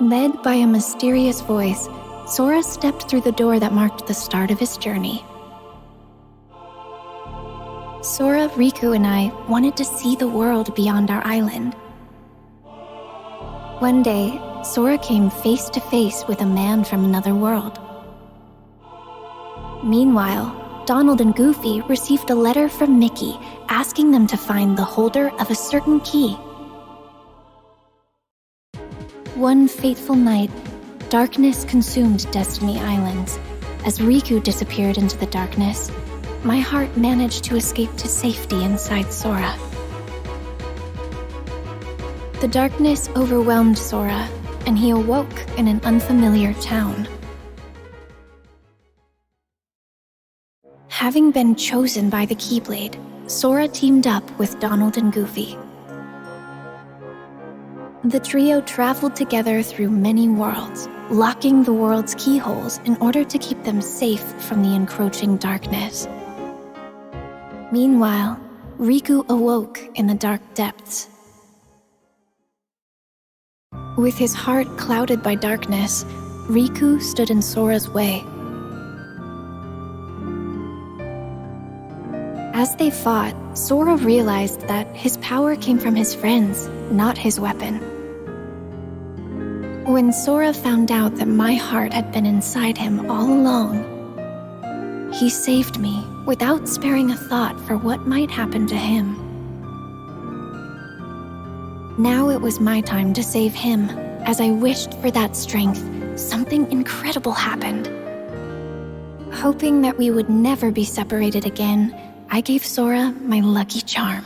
Led by a mysterious voice, Sora stepped through the door that marked the start of his journey. Sora, Riku, and I wanted to see the world beyond our island. One day, Sora came face to face with a man from another world. Meanwhile, Donald and Goofy received a letter from Mickey asking them to find the holder of a certain key. One fateful night, darkness consumed Destiny Islands. As Riku disappeared into the darkness, my heart managed to escape to safety inside Sora. The darkness overwhelmed Sora, and he awoke in an unfamiliar town. Having been chosen by the Keyblade, Sora teamed up with Donald and Goofy. The trio traveled together through many worlds, locking the world's keyholes in order to keep them safe from the encroaching darkness. Meanwhile, Riku awoke in the dark depths. With his heart clouded by darkness, Riku stood in Sora's way. As they fought, Sora realized that his power came from his friends, not his weapon. When Sora found out that my heart had been inside him all along, he saved me without sparing a thought for what might happen to him. Now it was my time to save him. As I wished for that strength, something incredible happened. Hoping that we would never be separated again, I gave Sora my lucky charm.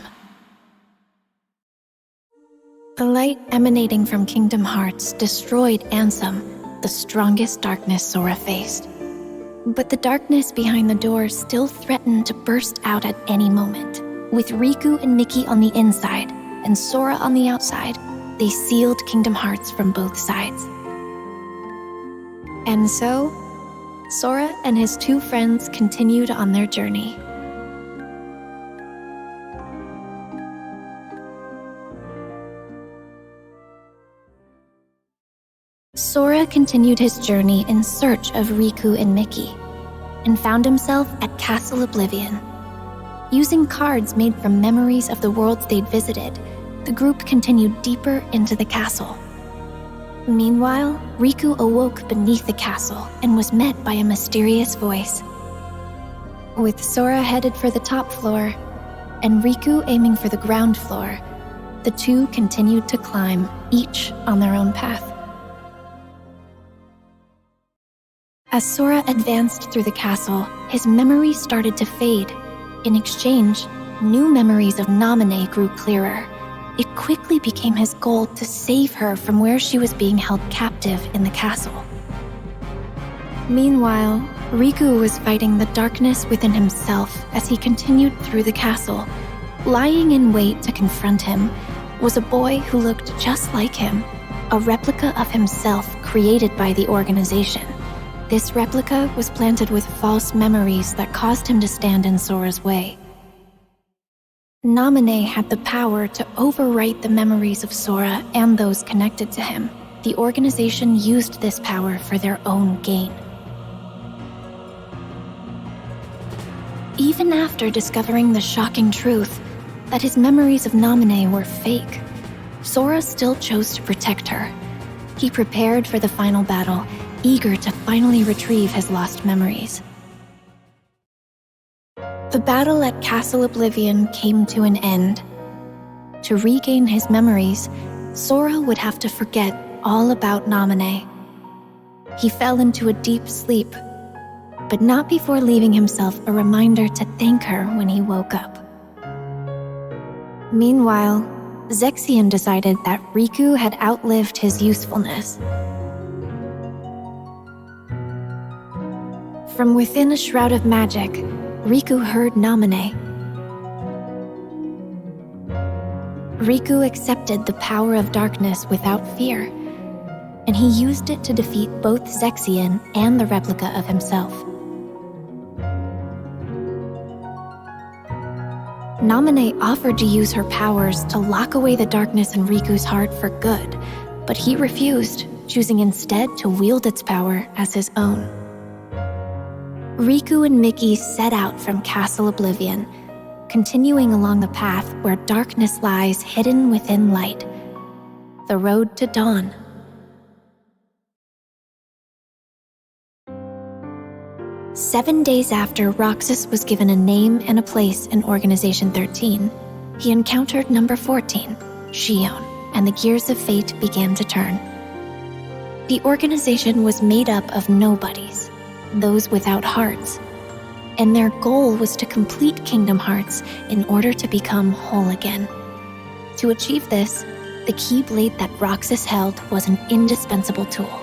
The light emanating from Kingdom Hearts destroyed Ansem, the strongest darkness Sora faced. But the darkness behind the door still threatened to burst out at any moment. With Riku and Mickey on the inside and Sora on the outside, they sealed Kingdom Hearts from both sides. And so, Sora and his two friends continued on their journey. Sora continued his journey in search of Riku and Mickey, and found himself at Castle Oblivion. Using cards made from memories of the worlds they'd visited, the group continued deeper into the castle. Meanwhile, Riku awoke beneath the castle and was met by a mysterious voice. With Sora headed for the top floor, and Riku aiming for the ground floor, the two continued to climb, each on their own path. As Sora advanced through the castle, his memories started to fade. In exchange, new memories of Naminé grew clearer. It quickly became his goal to save her from where she was being held captive in the castle. Meanwhile, Riku was fighting the darkness within himself as he continued through the castle. Lying in wait to confront him was a boy who looked just like him, a replica of himself created by the organization. This replica was planted with false memories that caused him to stand in Sora's way. Naminé had the power to overwrite the memories of Sora and those connected to him. The organization used this power for their own gain. Even after discovering the shocking truth that his memories of Naminé were fake, Sora still chose to protect her. He prepared for the final battle, eager to finally retrieve his lost memories. The battle at Castle Oblivion came to an end. To regain his memories, Sora would have to forget all about Naminé. He fell into a deep sleep, but not before leaving himself a reminder to thank her when he woke up. Meanwhile, Zexion decided that Riku had outlived his usefulness. From within a shroud of magic, Riku heard Naminé. Riku accepted the power of darkness without fear, and he used it to defeat both Zexion and the replica of himself. Naminé offered to use her powers to lock away the darkness in Riku's heart for good, but he refused, choosing instead to wield its power as his own. Riku and Mickey set out from Castle Oblivion, continuing along the path where darkness lies hidden within light, the road to dawn. Seven days after Roxas was given a name and a place in Organization 13, he encountered number 14, Shion, and the gears of fate began to turn. The organization was made up of nobodies, those without hearts, and their goal was to complete Kingdom Hearts in order to become whole again. To achieve this, the Keyblade that Roxas held was an indispensable tool.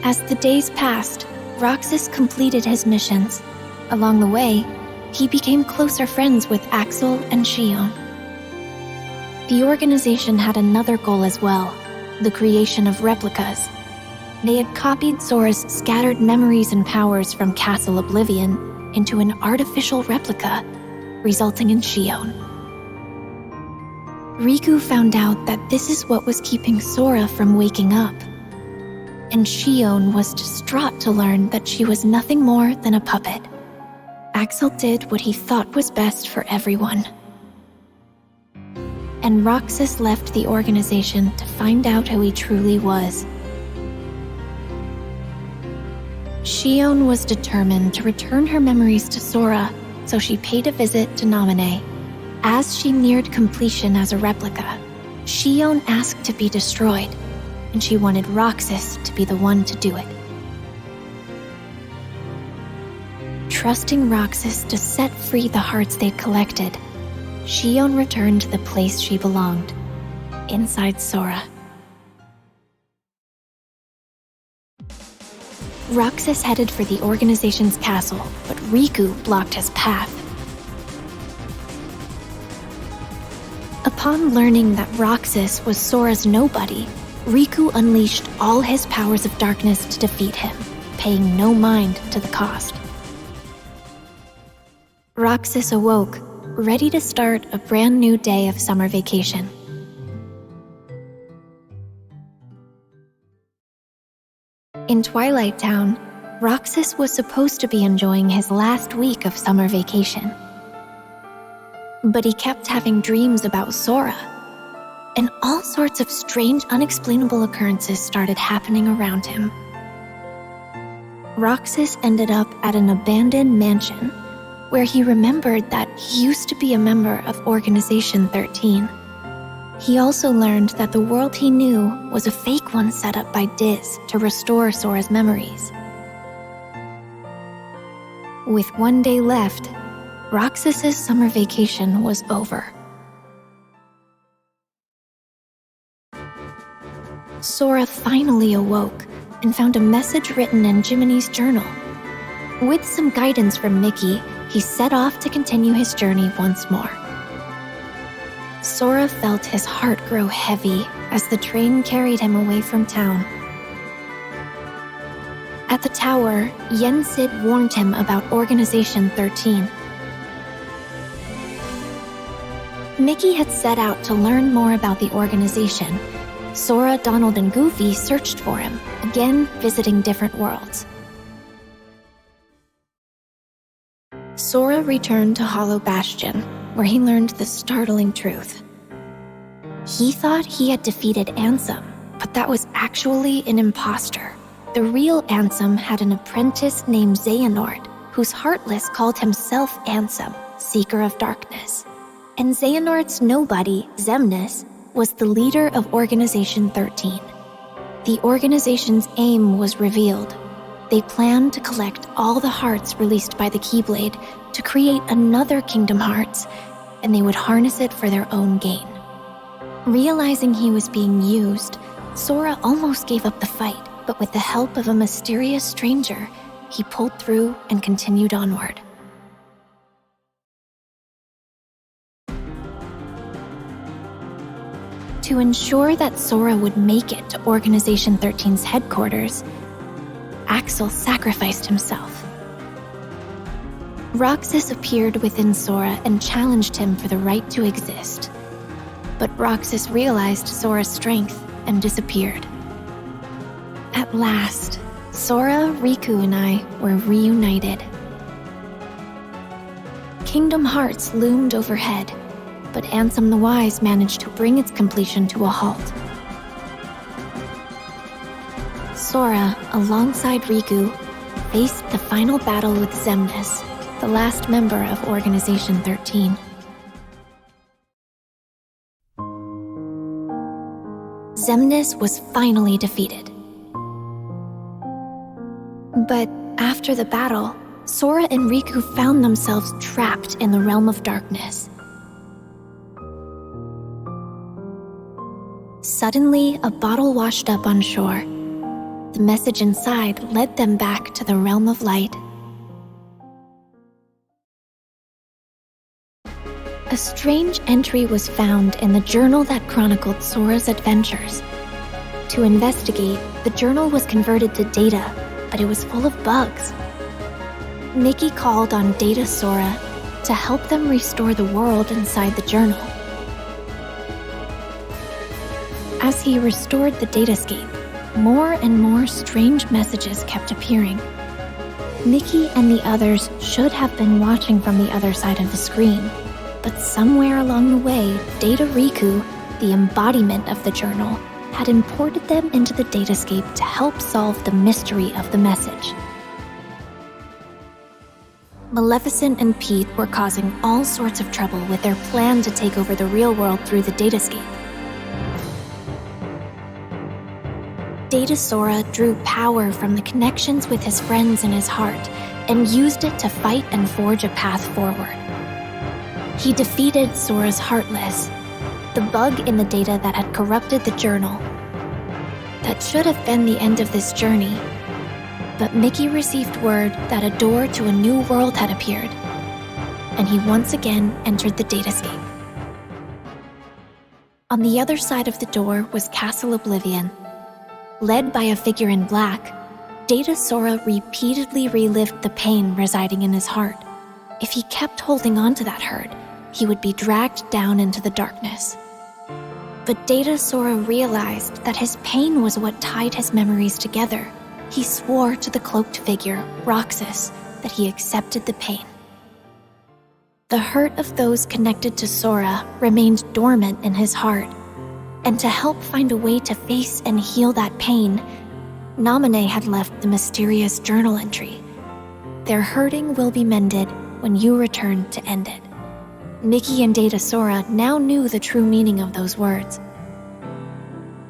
As the days passed, Roxas completed his missions. Along the way, he became closer friends with Axel and Shion. The organization had another goal as well, the creation of replicas. They had copied Sora's scattered memories and powers from Castle Oblivion into an artificial replica, resulting in Shion. Riku found out that this is what was keeping Sora from waking up, and Shion was distraught to learn that she was nothing more than a puppet. Axel did what he thought was best for everyone. And Roxas left the organization to find out who he truly was. Shion was determined to return her memories to Sora, so she paid a visit to Naminé. As she neared completion as a replica, Shion asked to be destroyed, and she wanted Roxas to be the one to do it. Trusting Roxas to set free the hearts they'd collected, Shion returned to the place she belonged, inside Sora. Roxas headed for the organization's castle, but Riku blocked his path. Upon learning that Roxas was Sora's nobody, Riku unleashed all his powers of darkness to defeat him, paying no mind to the cost. Roxas awoke, ready to start a brand new day of summer vacation. In Twilight Town, Roxas was supposed to be enjoying his last week of summer vacation. But he kept having dreams about Sora, and all sorts of strange, unexplainable occurrences started happening around him. Roxas ended up at an abandoned mansion, where he remembered that he used to be a member of Organization 13. He also learned that the world he knew was a fake one set up by Diz to restore Sora's memories. With one day left, Roxas's summer vacation was over. Sora finally awoke and found a message written in Jiminy's journal. With some guidance from Mickey, he set off to continue his journey once more. Sora felt his heart grow heavy as the train carried him away from town. At the tower, Yen Sid warned him about Organization 13. Mickey had set out to learn more about the organization. Sora, Donald, and Goofy searched for him, again visiting different worlds. Sora returned to Hollow Bastion, where he learned the startling truth. He thought he had defeated Ansem, but that was actually an imposter. The real Ansem had an apprentice named Xehanort, whose Heartless called himself Ansem, Seeker of Darkness. And Xehanort's nobody, Xemnas, was the leader of Organization 13. The organization's aim was revealed. They planned to collect all the hearts released by the Keyblade to create another Kingdom Hearts, and they would harness it for their own gain. Realizing he was being used, Sora almost gave up the fight, but with the help of a mysterious stranger, he pulled through and continued onward. To ensure that Sora would make it to Organization 13's headquarters, Axel sacrificed himself. Roxas appeared within Sora and challenged him for the right to exist. But Roxas realized Sora's strength and disappeared. At last, Sora, Riku, and I were reunited. Kingdom Hearts loomed overhead, but Ansem the Wise managed to bring its completion to a halt. Sora, alongside Riku, faced the final battle with Xemnas, the last member of Organization 13. Xemnas was finally defeated. But after the battle, Sora and Riku found themselves trapped in the realm of darkness. Suddenly, a bottle washed up on shore. The message inside led them back to the realm of light. A strange entry was found in the journal that chronicled Sora's adventures. To investigate, the journal was converted to data, but it was full of bugs. Mickey called on Data Sora to help them restore the world inside the journal. As he restored the datascape, more and more strange messages kept appearing. Mickey and the others should have been watching from the other side of the screen, but somewhere along the way, Data Riku, the embodiment of the journal, had imported them into the datascape to help solve the mystery of the message. Maleficent and Pete were causing all sorts of trouble with their plan to take over the real world through the datascape. Data Sora drew power from the connections with his friends in his heart and used it to fight and forge a path forward. He defeated Sora's Heartless, the bug in the data that had corrupted the journal. That should have been the end of this journey, but Mickey received word that a door to a new world had appeared, and he once again entered the datascape. On the other side of the door was Castle Oblivion. Led by a figure in black, Data Sora repeatedly relived the pain residing in his heart. If he kept holding on to that hurt, he would be dragged down into the darkness. But Data Sora realized that his pain was what tied his memories together. He swore to the cloaked figure, Roxas, that he accepted the pain. The hurt of those connected to Sora remained dormant in his heart, and to help find a way to face and heal that pain, Naminé had left the mysterious journal entry. Their hurting will be mended when you return to end it. Mickey and Data Sora now knew the true meaning of those words.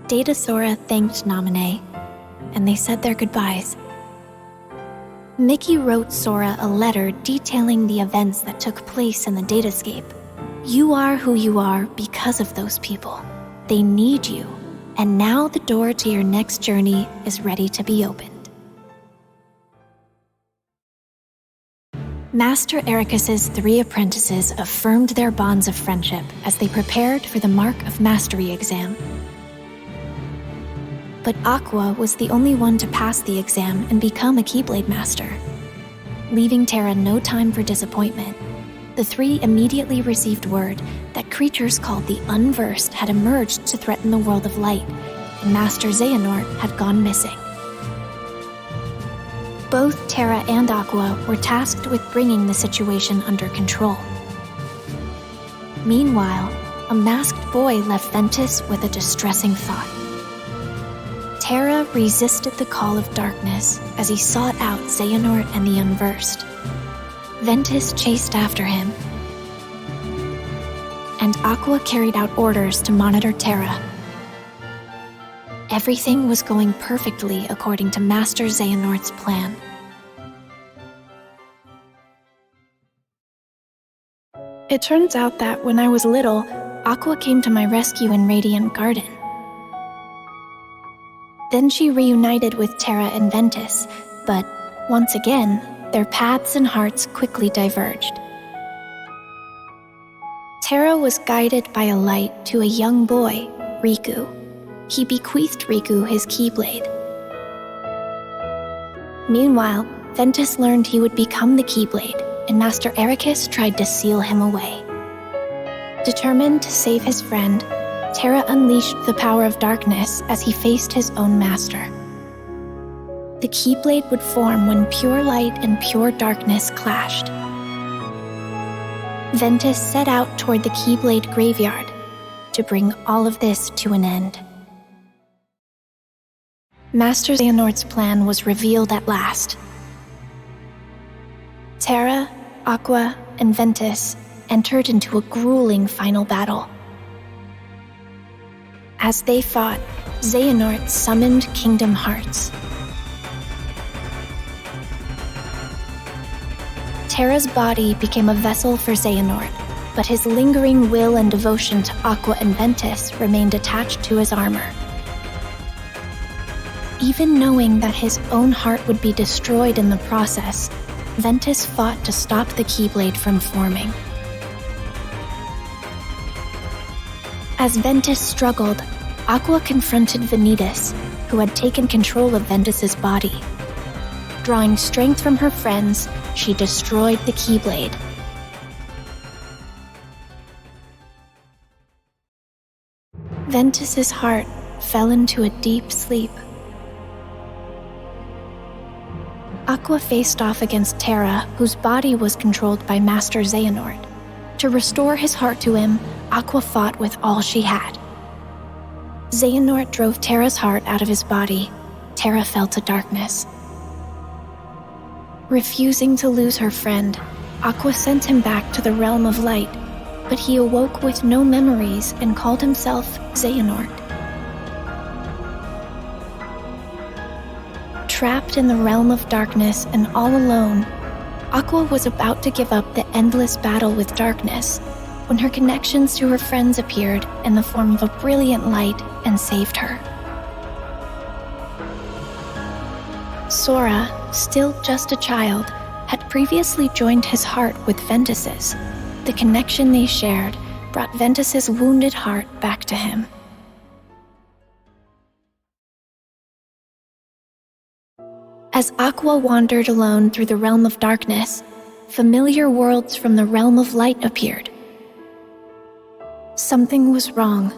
Data Sora thanked Naminé, and they said their goodbyes. Mickey wrote Sora a letter detailing the events that took place in the datascape. You are who you are because of those people. They need you, and now the door to your next journey is ready to be opened. Master Ericus's 3 apprentices affirmed their bonds of friendship as they prepared for the Mark of Mastery exam. But Aqua was the only one to pass the exam and become a Keyblade Master. Leaving Terra no time for disappointment, the 3 immediately received word that creatures called the Unversed had emerged to threaten the world of light, and Master Xehanort had gone missing. Both Terra and Aqua were tasked with bringing the situation under control. Meanwhile, a masked boy left Ventus with a distressing thought. Terra resisted the call of darkness as he sought out Xehanort and the Unversed. Ventus chased after him, and Aqua carried out orders to monitor Terra. Everything was going perfectly according to Master Xehanort's plan. It turns out that when I was little, Aqua came to my rescue in Radiant Garden. Then she reunited with Terra and Ventus, but once again, their paths and hearts quickly diverged. Terra was guided by a light to a young boy, Riku. He bequeathed Riku his Keyblade. Meanwhile, Ventus learned he would become the Keyblade, and Master Ericus tried to seal him away. Determined to save his friend, Terra unleashed the power of darkness as he faced his own master. The Keyblade would form when pure light and pure darkness clashed. Ventus set out toward the Keyblade graveyard to bring all of this to an end. Master Xehanort's plan was revealed at last. Terra, Aqua, and Ventus entered into a grueling final battle. As they fought, Xehanort summoned Kingdom Hearts. Terra's body became a vessel for Xehanort, but his lingering will and devotion to Aqua and Ventus remained attached to his armor. Even knowing that his own heart would be destroyed in the process, Ventus fought to stop the Keyblade from forming. As Ventus struggled, Aqua confronted Vanitas, who had taken control of Ventus's body. Drawing strength from her friends, she destroyed the Keyblade. Ventus's heart fell into a deep sleep. Aqua faced off against Terra, whose body was controlled by Master Xehanort. To restore his heart to him, Aqua fought with all she had. Xehanort drove Terra's heart out of his body. Terra fell to darkness. Refusing to lose her friend, Aqua sent him back to the realm of light, but he awoke with no memories and called himself Xehanort. Trapped in the realm of darkness and all alone, Aqua was about to give up the endless battle with darkness when her connections to her friends appeared in the form of a brilliant light and saved her. Sora, still just a child, had previously joined his heart with Ventus's. The connection they shared brought Ventus's wounded heart back to him. As Aqua wandered alone through the realm of darkness, familiar worlds from the realm of light appeared. Something was wrong.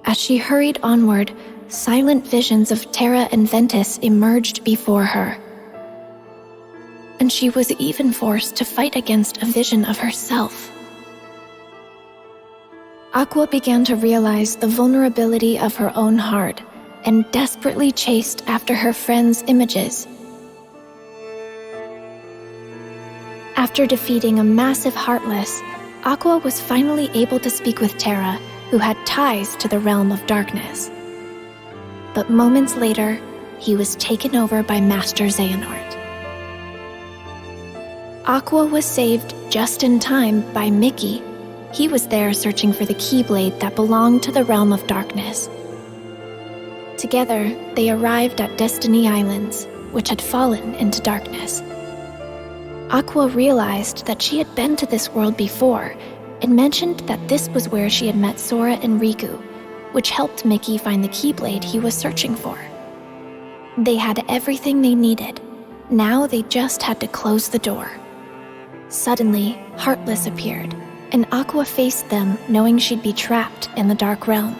As she hurried onward, silent visions of Terra and Ventus emerged before her. And she was even forced to fight against a vision of herself. Aqua began to realize the vulnerability of her own heart and desperately chased after her friends' images. After defeating a massive Heartless, Aqua was finally able to speak with Terra, who had ties to the realm of darkness. But moments later, he was taken over by Master Xehanort. Aqua was saved just in time by Mickey. He was there searching for the Keyblade that belonged to the realm of darkness. Together, they arrived at Destiny Islands, which had fallen into darkness. Aqua realized that she had been to this world before and mentioned that this was where she had met Sora and Riku, which helped Mickey find the Keyblade he was searching for. They had everything they needed. Now they just had to close the door. Suddenly, Heartless appeared, and Aqua faced them knowing she'd be trapped in the Dark Realm.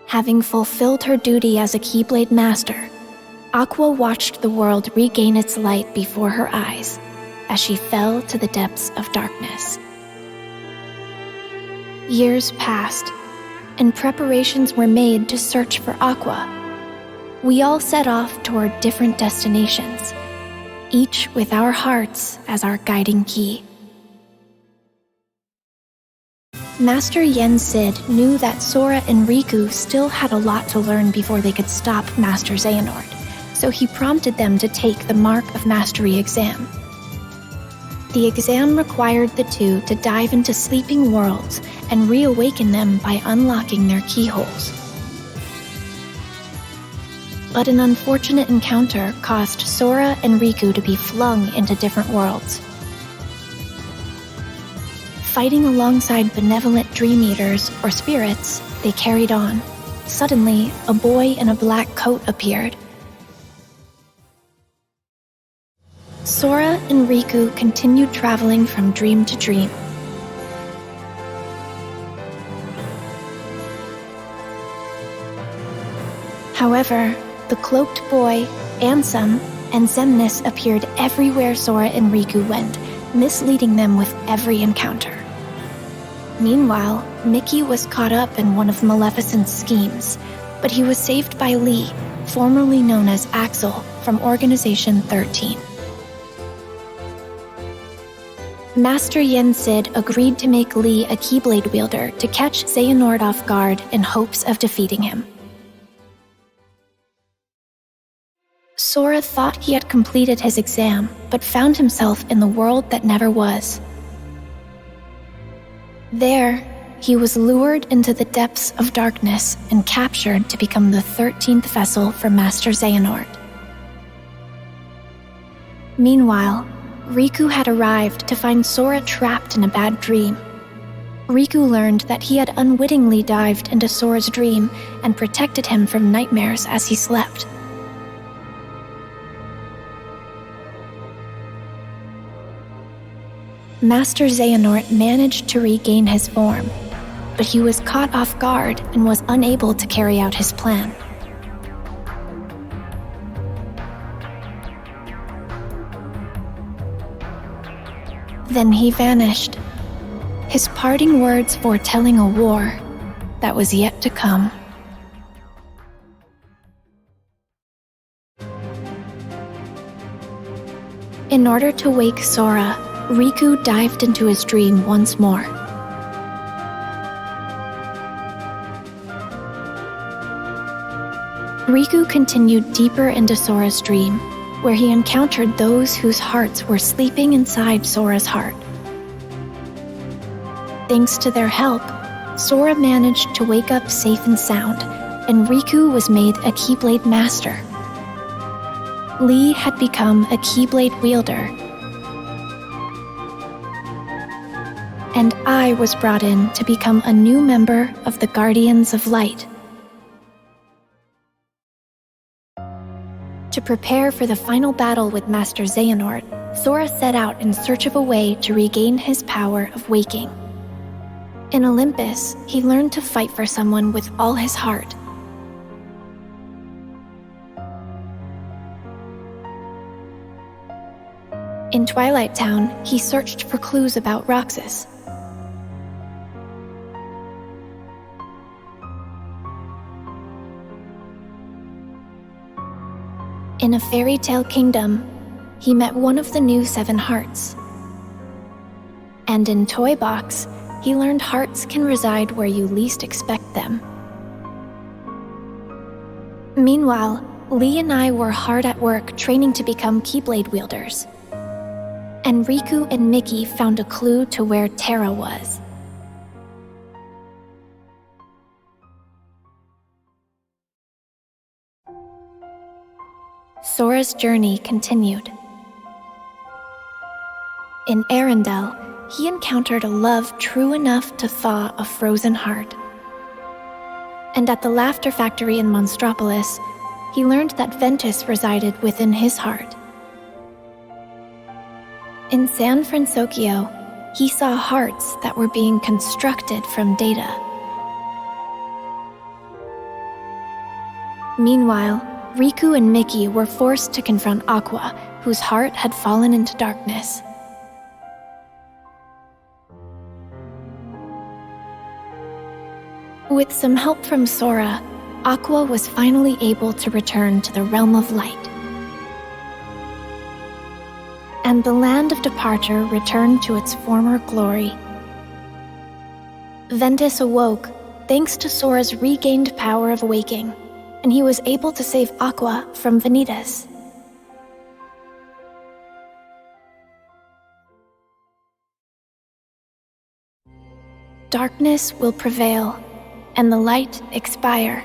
Having fulfilled her duty as a Keyblade Master, Aqua watched the world regain its light before her eyes as she fell to the depths of darkness. Years passed, and preparations were made to search for Aqua. We all set off toward different destinations, each with our hearts as our guiding key. Master Yen Sid knew that Sora and Riku still had a lot to learn before they could stop Master Xehanort, so he prompted them to take the Mark of Mastery exam. The exam required the two to dive into sleeping worlds and reawaken them by unlocking their keyholes. But an unfortunate encounter caused Sora and Riku to be flung into different worlds. Fighting alongside benevolent dream eaters or spirits, they carried on. Suddenly, a boy in a black coat appeared. Sora and Riku continued traveling from dream to dream. However, the cloaked boy, Ansem, and Xemnas appeared everywhere Sora and Riku went, misleading them with every encounter. Meanwhile, Mickey was caught up in one of Maleficent's schemes, but he was saved by Lee, formerly known as Axel, from Organization 13. Master Yen Sid agreed to make Lee a Keyblade wielder to catch Xehanort off guard in hopes of defeating him. Sora thought he had completed his exam, but found himself in the world that never was. There, he was lured into the depths of darkness and captured to become the 13th vessel for Master Xehanort. Meanwhile, Riku had arrived to find Sora trapped in a bad dream. Riku learned that he had unwittingly dived into Sora's dream and protected him from nightmares as he slept. Master Xehanort managed to regain his form, but he was caught off guard and was unable to carry out his plan. Then he vanished, his parting words foretelling a war that was yet to come. In order to wake Sora, Riku dived into his dream once more. Riku continued deeper into Sora's dream, where he encountered those whose hearts were sleeping inside Sora's heart. Thanks to their help, Sora managed to wake up safe and sound, and Riku was made a Keyblade Master. Lee had become a Keyblade wielder, and I was brought in to become a new member of the Guardians of Light. To prepare for the final battle with Master Xehanort, Sora set out in search of a way to regain his power of waking. In Olympus, he learned to fight for someone with all his heart. In Twilight Town, he searched for clues about Roxas. In a fairy tale kingdom, he met one of the new 7 hearts. And in Toy Box, he learned hearts can reside where you least expect them. Meanwhile, Lee and I were hard at work training to become Keyblade wielders. And Riku and Mickey found a clue to where Terra was. Sora's journey continued. In Arendelle, he encountered a love true enough to thaw a frozen heart. And at the Laughter Factory in Monstropolis, he learned that Ventus resided within his heart. In San Francisco, he saw hearts that were being constructed from data. Meanwhile, Riku and Mickey were forced to confront Aqua, whose heart had fallen into darkness. With some help from Sora, Aqua was finally able to return to the realm of light. And the land of departure returned to its former glory. Ventus awoke thanks to Sora's regained power of waking, and he was able to save Aqua from Vanitas. Darkness will prevail, and the light expire.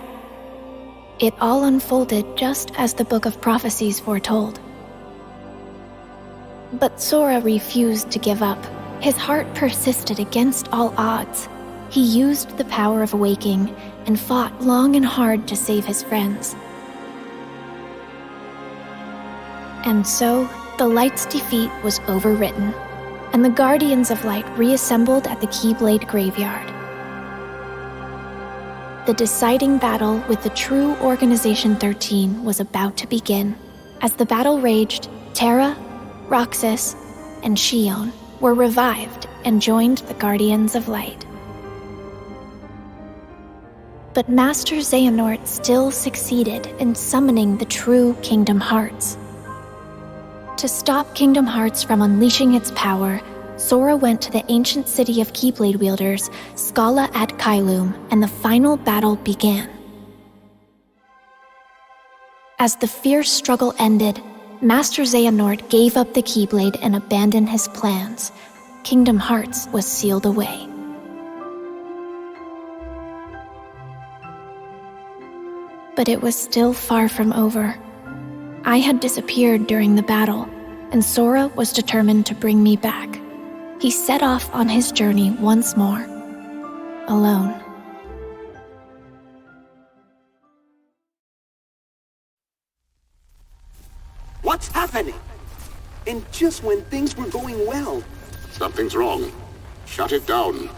It all unfolded just as the Book of Prophecies foretold. But Sora refused to give up. His heart persisted against all odds. He used the power of waking and fought long and hard to save his friends. And so, the Light's defeat was overwritten, and the Guardians of Light reassembled at the Keyblade Graveyard. The deciding battle with the true Organization 13 was about to begin. As the battle raged, Terra, Roxas, and Xion were revived and joined the Guardians of Light. But Master Xehanort still succeeded in summoning the true Kingdom Hearts. To stop Kingdom Hearts from unleashing its power, Sora went to the ancient city of Keyblade wielders, Scala at Kylum, and the final battle began. As the fierce struggle ended, Master Xehanort gave up the Keyblade and abandoned his plans. Kingdom Hearts was sealed away. But it was still far from over. I had disappeared during the battle, and Sora was determined to bring me back. He set off on his journey once more, alone. What's happening? And just when things were going well. Something's wrong. Shut it down.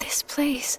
This place.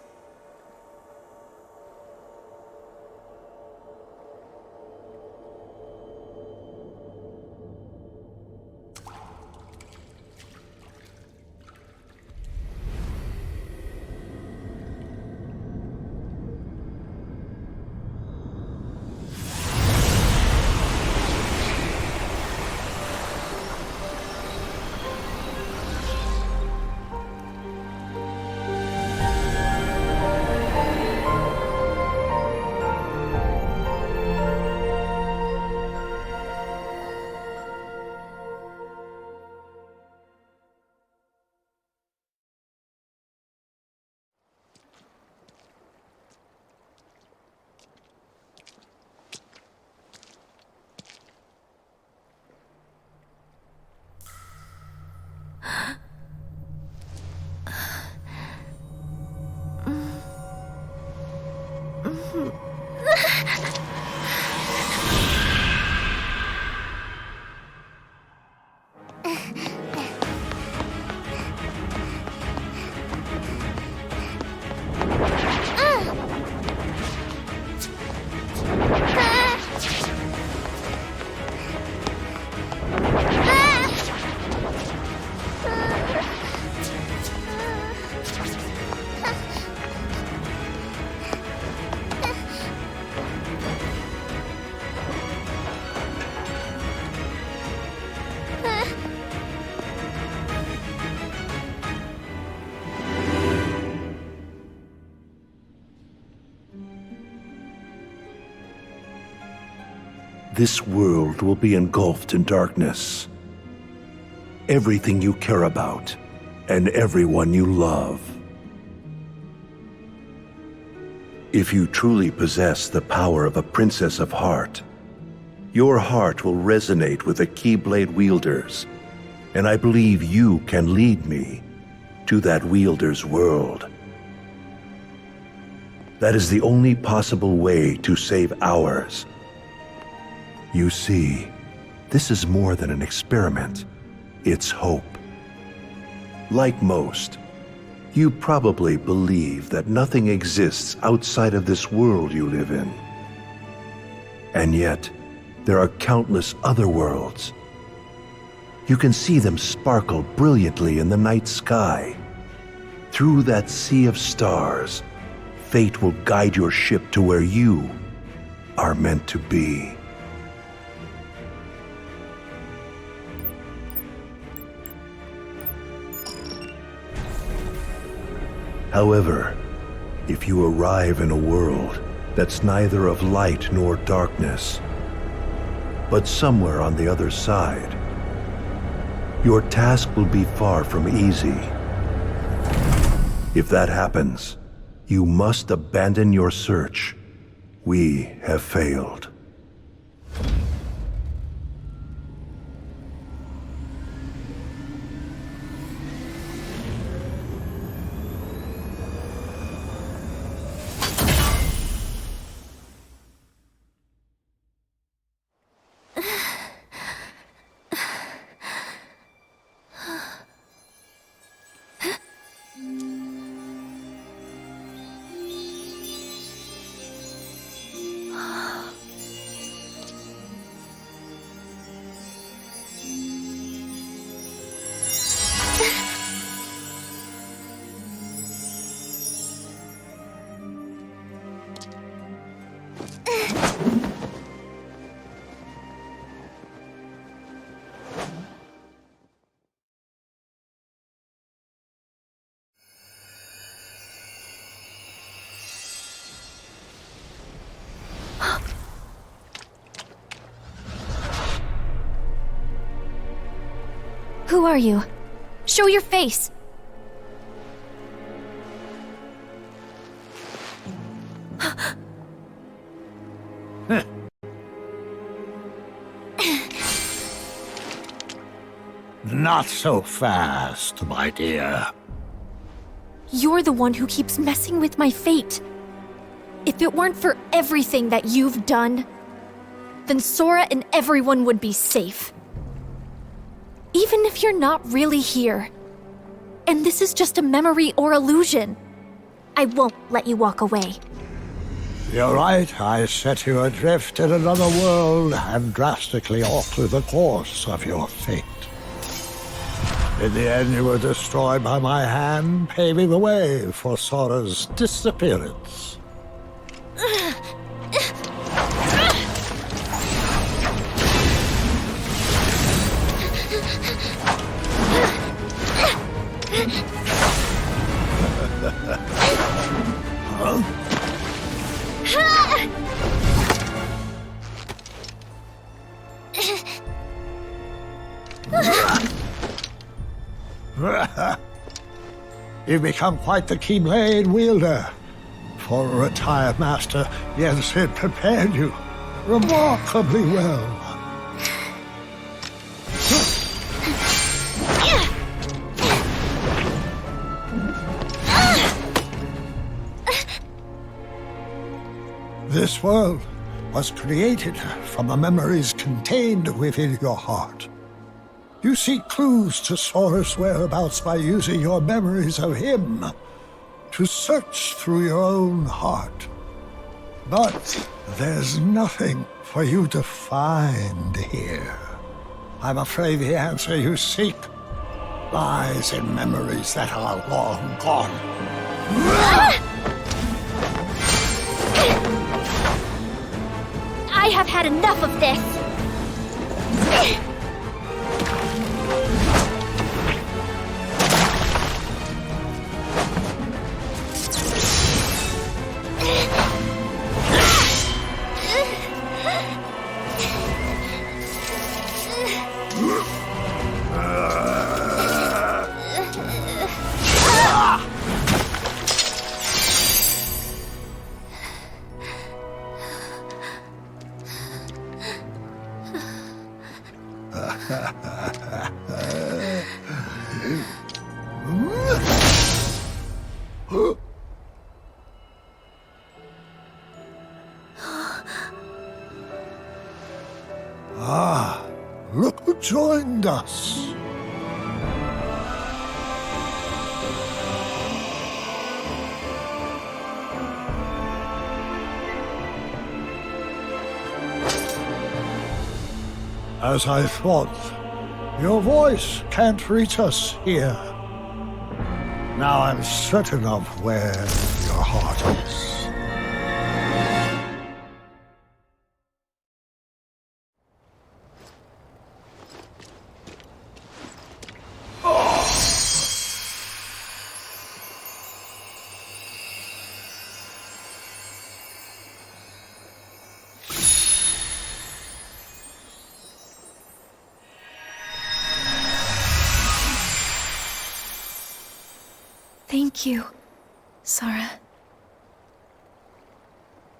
This world will be engulfed in darkness. Everything you care about, and everyone you love. If you truly possess the power of a Princess of Heart, your heart will resonate with the Keyblade wielders, and I believe you can lead me to that wielder's world. That is the only possible way to save ours. You see, this is more than an experiment. It's hope. Like most, you probably believe that nothing exists outside of this world you live in. And yet, there are countless other worlds. You can see them sparkle brilliantly in the night sky. Through that sea of stars, fate will guide your ship to where you are meant to be. However, if you arrive in a world that's neither of light nor darkness, but somewhere on the other side, your task will be far from easy. If that happens, you must abandon your search We have failed. Who are you? Show your face! Not so fast, my dear. You're the one who keeps messing with my fate. If it weren't for everything that you've done, then Sora and everyone would be safe. Even if you're not really here, and this is just a memory or illusion, I won't let you walk away. You're right, I set you adrift in another world and drastically altered the course of your fate. In the end, you were destroyed by my hand, paving the way for Sora's disappearance. You've become quite the Keyblade wielder. For a retired master, yes, it prepared you remarkably well. This world was created from the memories contained within your heart. You seek clues to Sora's whereabouts by using your memories of him to search through your own heart. But there's nothing for you to find here. I'm afraid the answer you seek lies in memories that are long gone. I have had enough of this! Ah, look who joined us. As I thought, your voice can't reach us here. Now I'm certain of where your heart is. Thank you, Sora.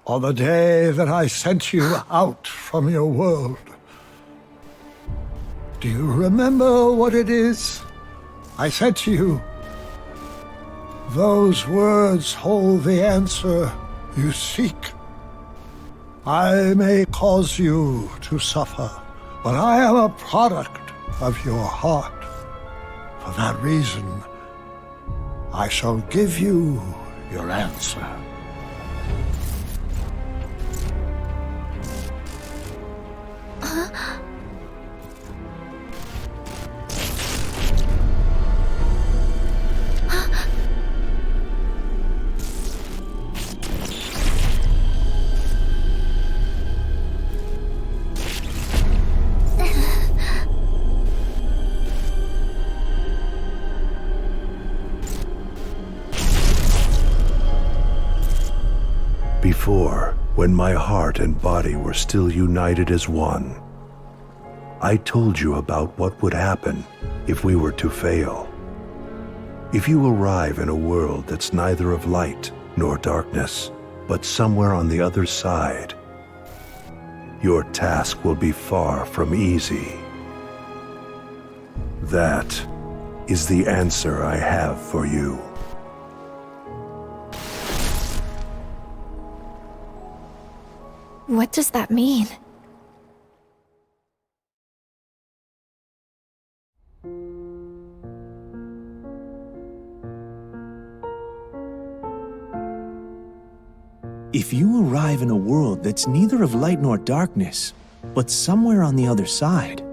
On the day that I sent you out from your world. Do you remember what it is I said to you? Those words hold the answer you seek. I may cause you to suffer, but I am a product of your heart. For that reason, I shall give you your answer. Before, when my heart and body were still united as one, I told you about what would happen if we were to fail. If you arrive in a world that's neither of light nor darkness, but somewhere on the other side, your task will be far from easy. That is the answer I have for you. What does that mean? If you arrive in a world that's neither of light nor darkness, but somewhere on the other side,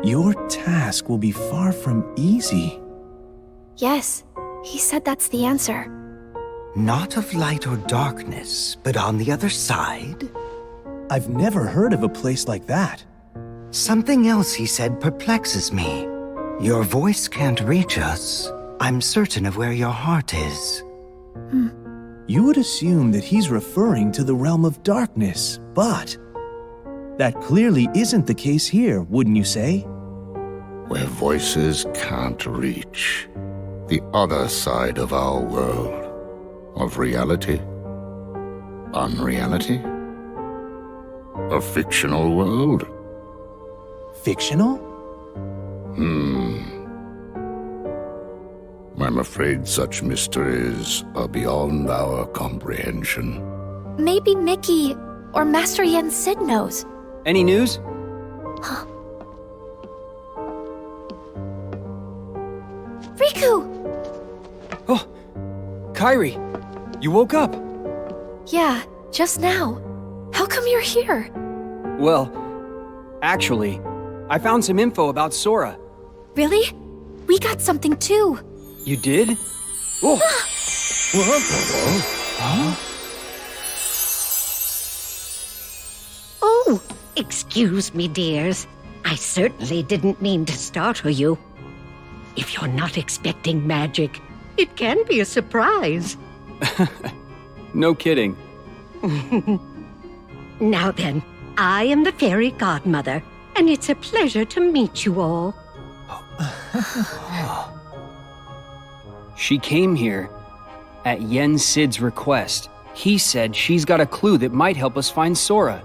your task will be far from easy. Yes, he said that's the answer. Not of light or darkness, but on the other side? I've never heard of a place like that. Something else he said perplexes me. Your voice can't reach us. I'm certain of where your heart is. You would assume that he's referring to the realm of darkness, but that clearly isn't the case here, wouldn't you say? Where voices can't reach. The other side of our world. Of reality. Unreality. A fictional world? Fictional? I'm afraid such mysteries are beyond our comprehension. Maybe Mickey or Master Yen Sid knows. Any news? Riku! Oh, Kairi, you woke up. Yeah, just now. How come you're here? Well, actually, I found some info about Sora. Really? We got something too. You did? Oh! Oh, excuse me, dears. I certainly didn't mean to startle you. If you're not expecting magic, it can be a surprise. No kidding. Now then, I am the fairy godmother, and it's a pleasure to meet you all. She came here at Yen Sid's request. He said she's got a clue that might help us find Sora.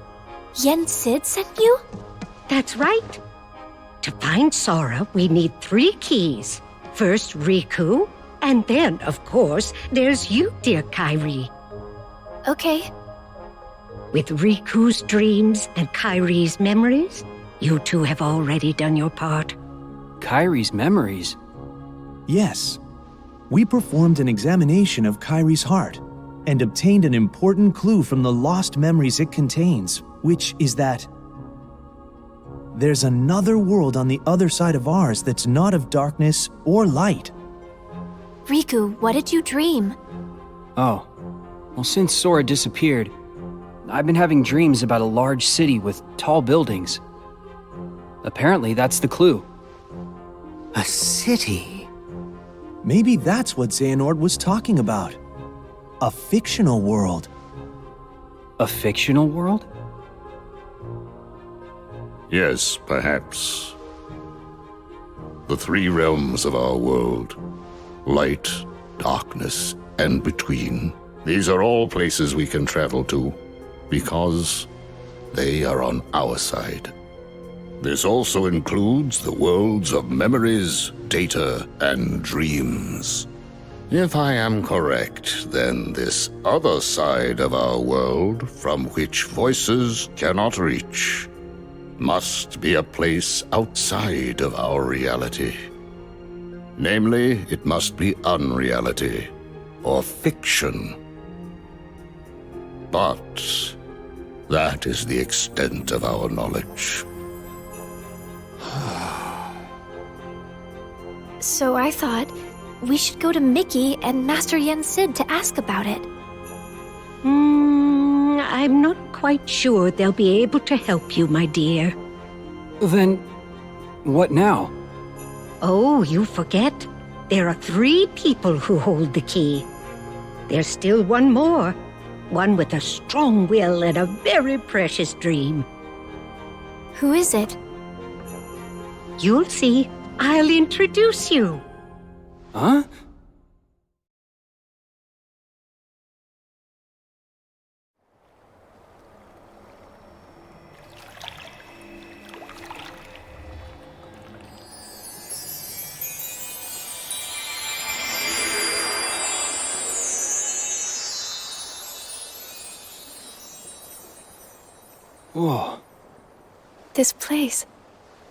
Yen Sid sent you? That's right. To find Sora, we need 3 keys. First, Riku, and then, of course, there's you, dear Kairi. Okay. With Riku's dreams and Kairi's memories, you two have already done your part. Kairi's memories? Yes. We performed an examination of Kairi's heart and obtained an important clue from the lost memories it contains, which is that there's another world on the other side of ours that's not of darkness or light. Riku, what did you dream? Oh. Well, since Sora disappeared, I've been having dreams about a large city with tall buildings. Apparently, that's the clue. A city? Maybe that's what Xehanort was talking about. A fictional world. A fictional world? Yes, perhaps. The 3 realms of our world. Light, darkness, and between. These are all places we can travel to, because they are on our side. This also includes the worlds of memories, data, and dreams. If I am correct, then this other side of our world, from which voices cannot reach, must be a place outside of our reality. Namely, it must be unreality, or fiction. But that is the extent of our knowledge. So I thought we should go to Mickey and Master Yen Sid to ask about it. I'm not quite sure they'll be able to help you, my dear. Then, what now? Oh, you forget. There are 3 people who hold the key. There's still one more. One with a strong will and a very precious dream. Who is it? You'll see. I'll introduce you. Huh? Whoa. This place.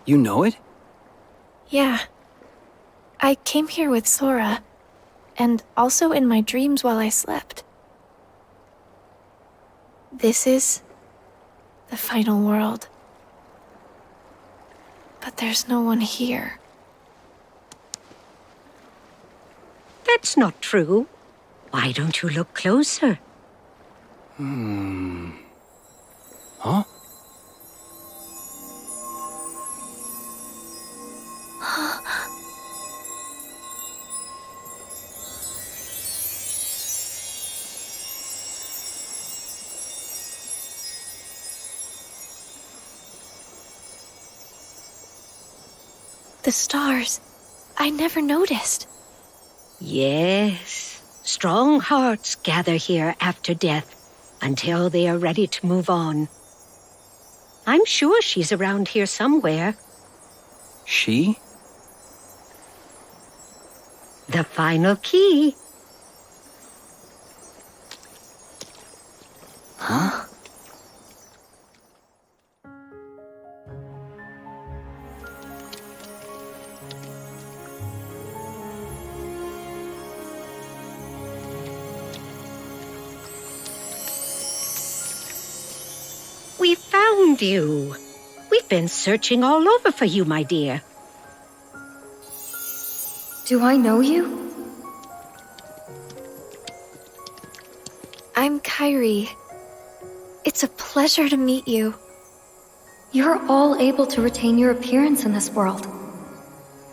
You know it? Yeah. I came here with Sora, and also in my dreams while I slept. This is the final world. But there's no one here. That's not true. Why don't you look closer? Huh? The stars. I never noticed. Yes. Strong hearts gather here after death until they are ready to move on. I'm sure she's around here somewhere. She? The final key. Huh? We found you. We've been searching all over for you, my dear. Do I know you? I'm Kairi. It's a pleasure to meet you. You're all able to retain your appearance in this world.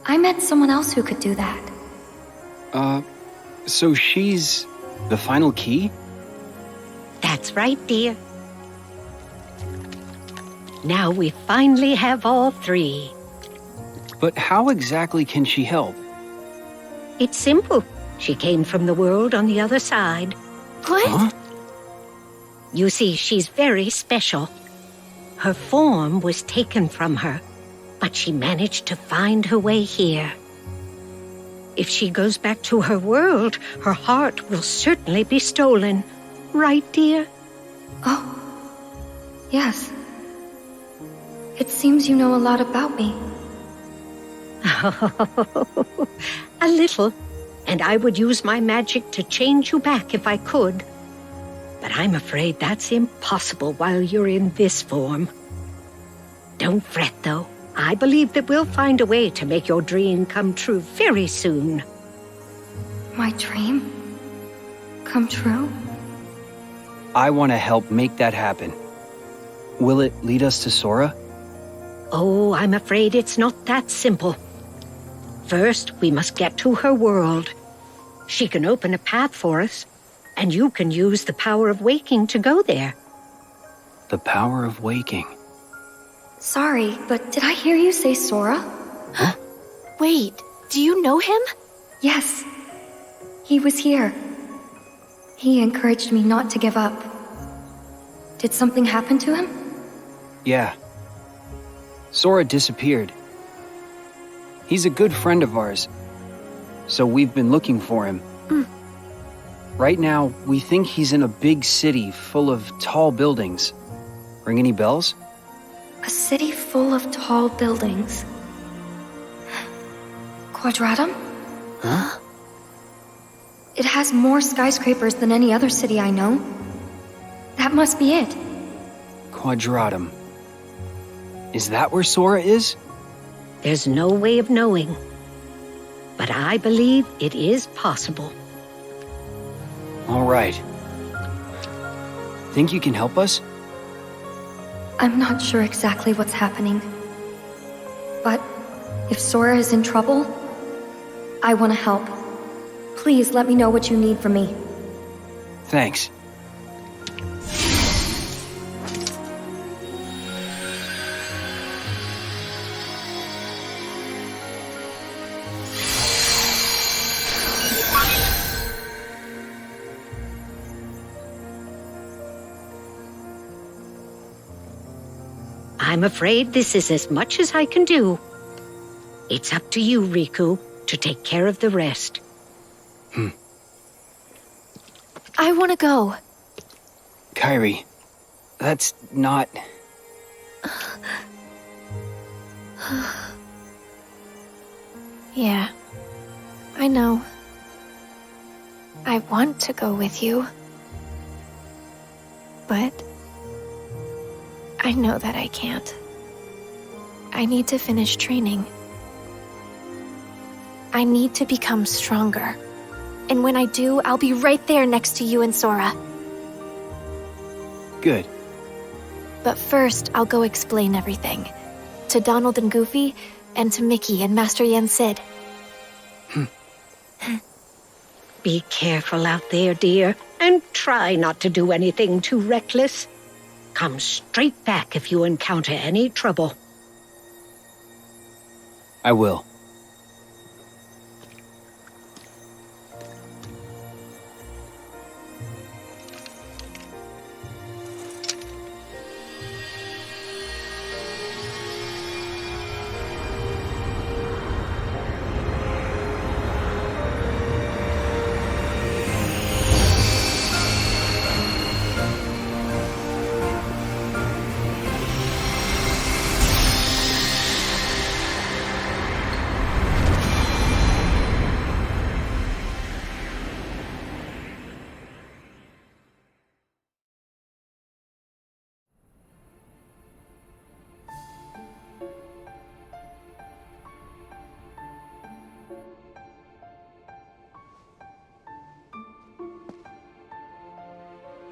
I met someone else who could do that. So she's the final key? That's right, dear. Now we finally have all 3. But how exactly can she help? It's simple. She came from the world on the other side. What? Huh? You see, she's very special. Her form was taken from her, but she managed to find her way here. If she goes back to her world, her heart will certainly be stolen. Right, dear? Oh. Yes. It seems you know a lot about me. A little. And I would use my magic to change you back if I could. But I'm afraid that's impossible while you're in this form. Don't fret, though. I believe that we'll find a way to make your dream come true very soon. My dream? Come true? I want to help make that happen. Will it lead us to Sora? Oh, I'm afraid it's not that simple. First, we must get to her world. She can open a path for us, and you can use the power of waking to go there. The power of waking. Sorry, but did I hear you say Sora? Huh? Wait, do you know him? Yes. He was here. He encouraged me not to give up. Did something happen to him? Yeah. Sora disappeared. He's a good friend of ours, so we've been looking for him. Right now, we think he's in a big city full of tall buildings. Ring any bells? A city full of tall buildings. Quadratum? Huh? It has more skyscrapers than any other city I know. That must be it. Quadratum. Is that where Sora is? There's no way of knowing. But I believe it is possible. All right. Think you can help us? I'm not sure exactly what's happening. But if Sora is in trouble, I want to help. Please let me know what you need from me. Thanks. I'm afraid this is as much as I can do. It's up to you, Riku, to take care of the rest. I want to go. Kairi, that's not... Yeah, I know. I want to go with you. But I know that I can't. I need to finish training. I need to become stronger. And when I do, I'll be right there next to you and Sora. Good. But first, I'll go explain everything. To Donald and Goofy, and to Mickey and Master Yen Sid. Be careful out there, dear, and try not to do anything too reckless. Come straight back if you encounter any trouble. I will.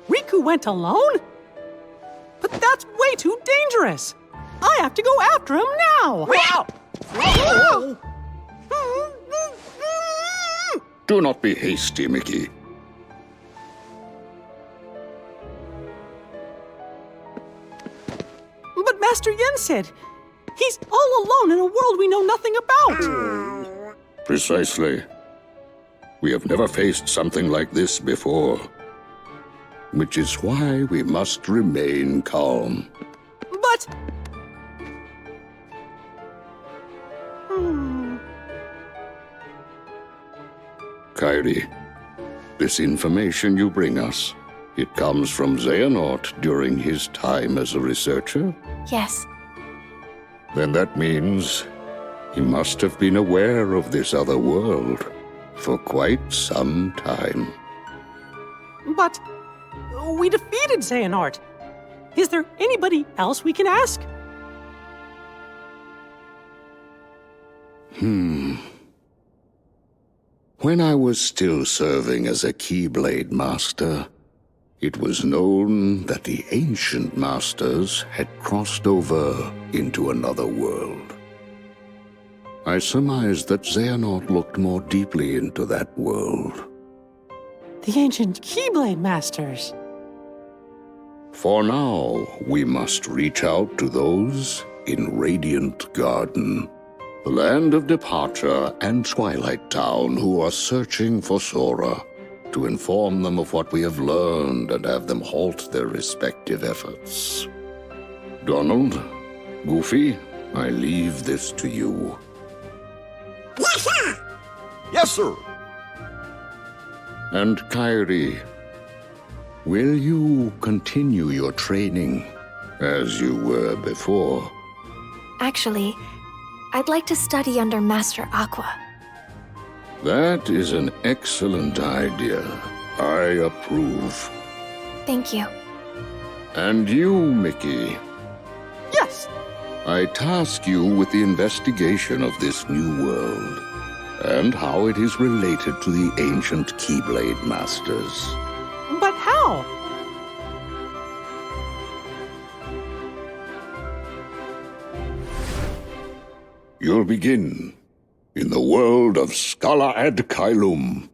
Riku went alone? But that's way too dangerous! I have to go after him now! Wow! Do not be hasty, Mickey. But Master Yen said he's all alone in a world we know nothing about! Precisely. We have never faced something like this before. Which is why we must remain calm. But... Kairi, this information you bring us, it comes from Xehanort during his time as a researcher? Yes. Then that means he must have been aware of this other world for quite some time. But... we defeated Xehanort. Is there anybody else we can ask? When I was still serving as a Keyblade Master, it was known that the ancient masters had crossed over into another world. I surmised that Xehanort looked more deeply into that world. The ancient Keyblade Masters. For now, we must reach out to those in Radiant Garden, the land of departure and Twilight Town, who are searching for Sora. to inform them of what we have learned and have them halt their respective efforts. Donald, Goofy, I leave this to you. Yes, sir! Yes, sir. And Kairi, will you continue your training as you were before? Actually, I'd like to study under Master Aqua. That is an excellent idea. I approve. Thank you. And you, Mickey, Yes. I task you with the investigation of this new world and how it is related to the ancient Keyblade Masters. But how? You'll begin in the world of Scala ad Caelum.